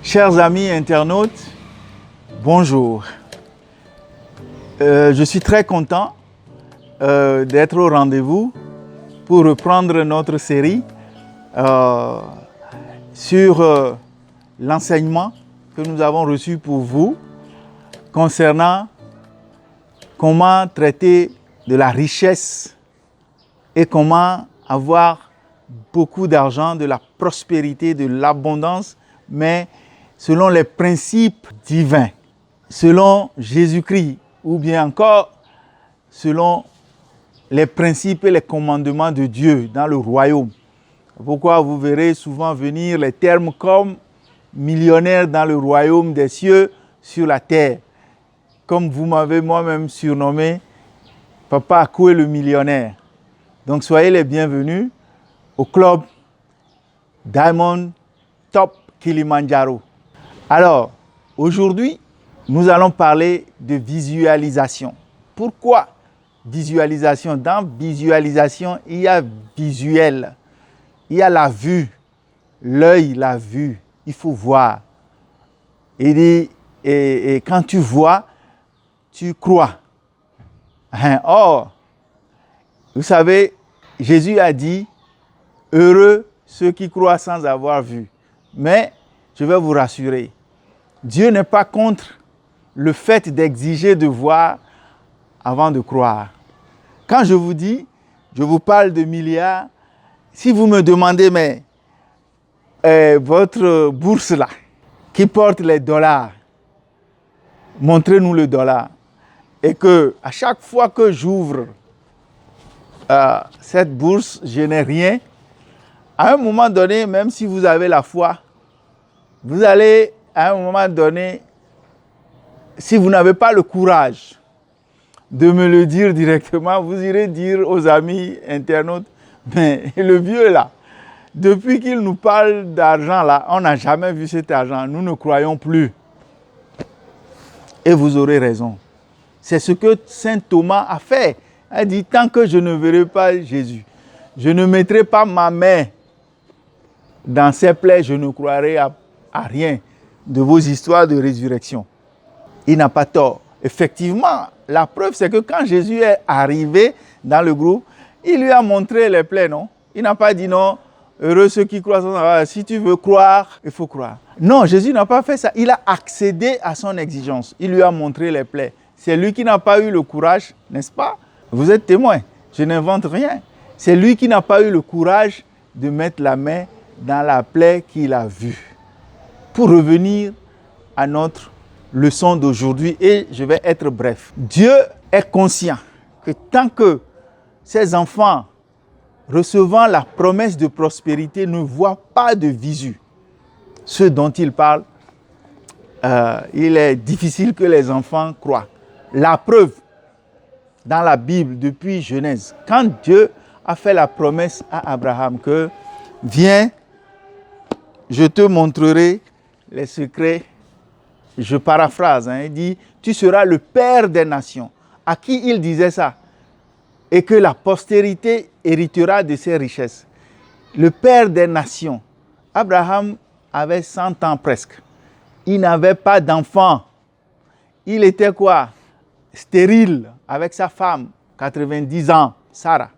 Chers amis internautes, bonjour. Je suis très content d'être au rendez-vous pour reprendre notre série sur l'enseignement que nous avons reçu pour vous concernant comment traiter de la richesse et comment avoir beaucoup d'argent, de la prospérité, de l'abondance, mais selon les principes divins, selon Jésus-Christ, ou bien encore selon les principes et les commandements de Dieu dans le royaume. Pourquoi vous verrez souvent venir les termes comme millionnaire dans le royaume des cieux sur la terre. Comme vous m'avez moi-même surnommé Papa Akoué le millionnaire. Donc soyez les bienvenus au club Diamond Top Kilimanjaro. Alors, aujourd'hui, nous allons parler de visualisation. Pourquoi visualisation? Dans visualisation, il y a visuel. Il y a la vue, l'œil, la vue. Il faut voir. Et quand tu vois, tu crois. Or, vous savez, Jésus a dit, heureux ceux qui croient sans avoir vu. Mais, je vais vous rassurer, Dieu n'est pas contre le fait d'exiger de voir avant de croire. Quand je vous dis, je vous parle de milliards, si vous me demandez, mais votre bourse là, qui porte les dollars, montrez-nous le dollar. Et que à chaque fois que j'ouvre cette bourse, je n'ai rien. À un moment donné, même si vous avez la foi, vous allez à un moment donné, si vous n'avez pas le courage de me le dire directement, vous irez dire aux amis internautes, mais le vieux là, depuis qu'il nous parle d'argent là, on n'a jamais vu cet argent, nous ne croyons plus. Et vous aurez raison. C'est ce que saint Thomas a fait. Il a dit, tant que je ne verrai pas Jésus, je ne mettrai pas ma main dans ses plaies, je ne croirai à rien de vos histoires de résurrection. Il n'a pas tort. Effectivement, la preuve, c'est que quand Jésus est arrivé dans le groupe, il lui a montré les plaies, non? Il n'a pas dit non, heureux ceux qui croient. Si tu veux croire, il faut croire. Non, Jésus n'a pas fait ça. Il a accédé à son exigence. Il lui a montré les plaies. C'est lui qui n'a pas eu le courage, n'est-ce pas? Vous êtes témoin. Je n'invente rien. C'est lui qui n'a pas eu le courage de mettre la main dans la plaie qu'il a vue. Pour revenir à notre leçon d'aujourd'hui, et je vais être bref. Dieu est conscient que tant que ses enfants recevant la promesse de prospérité ne voient pas de visu, ce dont il parle, il est difficile que les enfants croient. La preuve, dans la Bible, depuis Genèse, quand Dieu a fait la promesse à Abraham que « Viens, je te montrerai les secrets », je paraphrase, il dit « Tu seras le père des nations ». À qui il disait ça? Et que la postérité héritera de ses richesses. Le père des nations. Abraham avait 100 ans presque. Il n'avait pas d'enfant. Il était quoi? Stérile avec sa femme, 90 ans, Sarah.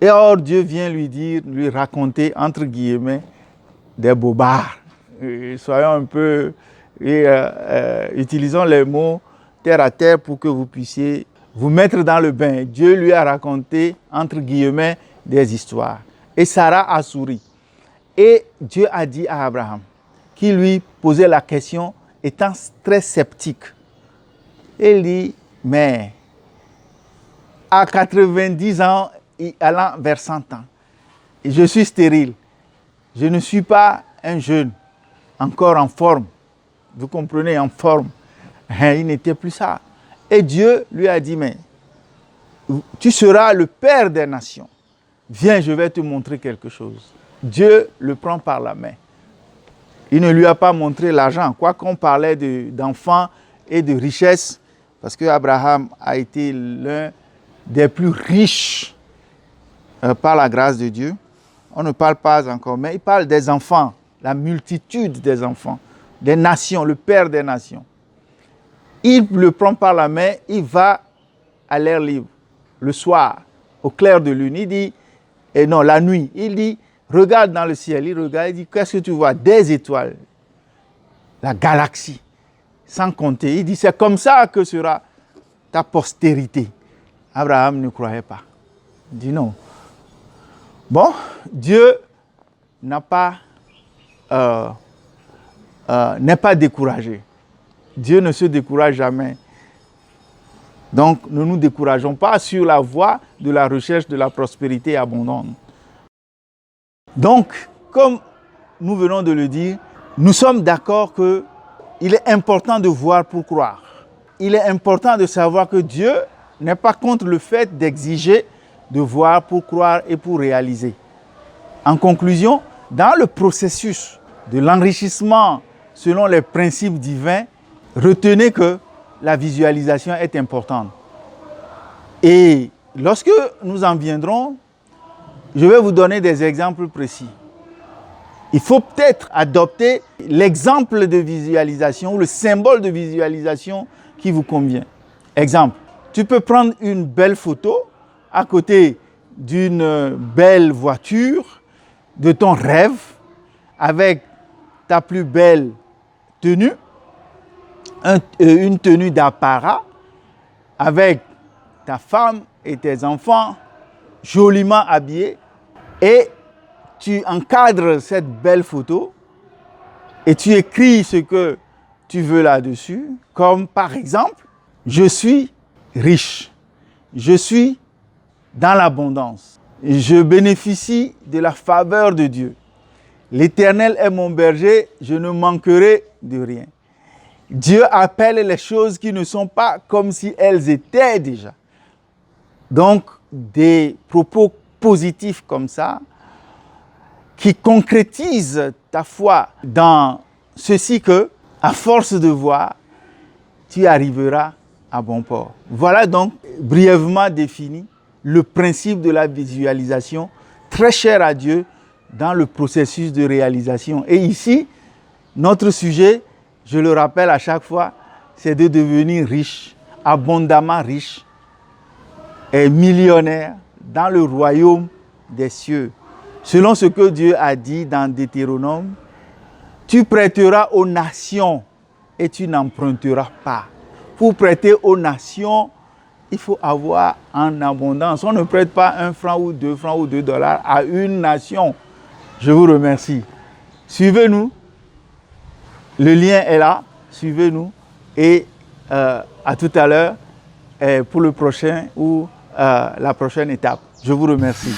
Et or, Dieu vient lui raconter, entre guillemets, des bobards. Soyons un peu... utilisons les mots terre à terre pour que vous puissiez vous mettre dans le bain. Dieu lui a raconté, entre guillemets, des histoires. Et Sarah a souri. Et Dieu a dit à Abraham, qui lui posait la question, étant très sceptique. Il dit, mais à 90 ans, allant vers 100 ans, je suis stérile. Je ne suis pas un jeune, encore en forme. Vous comprenez, en forme. Il n'était plus ça. Et Dieu lui a dit, mais tu seras le père des nations. Viens, je vais te montrer quelque chose. Dieu le prend par la main. Il ne lui a pas montré l'argent. Quoi qu'on parlait d'enfants et de richesses, parce qu'Abraham a été l'un des plus riches par la grâce de Dieu. On ne parle pas encore, mais il parle des enfants, la multitude des enfants, des nations, le Père des nations. Il le prend par la main, il va à l'air libre, le soir, au clair de lune. Il dit, et non, la nuit, il dit, regarde dans le ciel, il regarde, il dit, qu'est-ce que tu vois? Des étoiles, la galaxie, sans compter. Il dit, c'est comme ça que sera ta postérité. Abraham ne croyait pas. Il dit non. Bon, Dieu n'est pas découragé. Dieu ne se décourage jamais. Donc, ne nous décourageons pas sur la voie de la recherche de la prospérité abondante. Donc, comme nous venons de le dire, nous sommes d'accord qu'il est important de voir pour croire. Il est important de savoir que Dieu n'est pas contre le fait d'exiger de voir pour croire et pour réaliser. En conclusion, dans le processus de l'enrichissement selon les principes divins, retenez que la visualisation est importante. Et lorsque nous en viendrons, je vais vous donner des exemples précis. Il faut peut-être adopter l'exemple de visualisation ou le symbole de visualisation qui vous convient. Exemple, tu peux prendre une belle photo à côté d'une belle voiture de ton rêve avec ta plus belle tenue, une tenue d'apparat avec ta femme et tes enfants joliment habillés et tu encadres cette belle photo et tu écris ce que tu veux là-dessus, comme par exemple, je suis riche, je suis dans l'abondance, je bénéficie de la faveur de Dieu. L'Éternel est mon berger, je ne manquerai de rien. Dieu appelle les choses qui ne sont pas comme si elles étaient déjà. Donc, des propos positifs comme ça, qui concrétisent ta foi dans ceci que, à force de voir, tu arriveras à bon port. Voilà donc brièvement défini le principe de la visualisation, très cher à Dieu dans le processus de réalisation. Et ici, notre sujet, je le rappelle à chaque fois, c'est de devenir riche, abondamment riche et millionnaire dans le royaume des cieux. Selon ce que Dieu a dit dans Deutéronome, tu prêteras aux nations et tu n'emprunteras pas. Pour prêter aux nations, il faut avoir en abondance. On ne prête pas 1 franc ou 2 francs ou $2 à une nation. Je vous remercie. Suivez-nous. Le lien est là. Suivez-nous. Et à tout à l'heure pour le prochain ou la prochaine étape. Je vous remercie.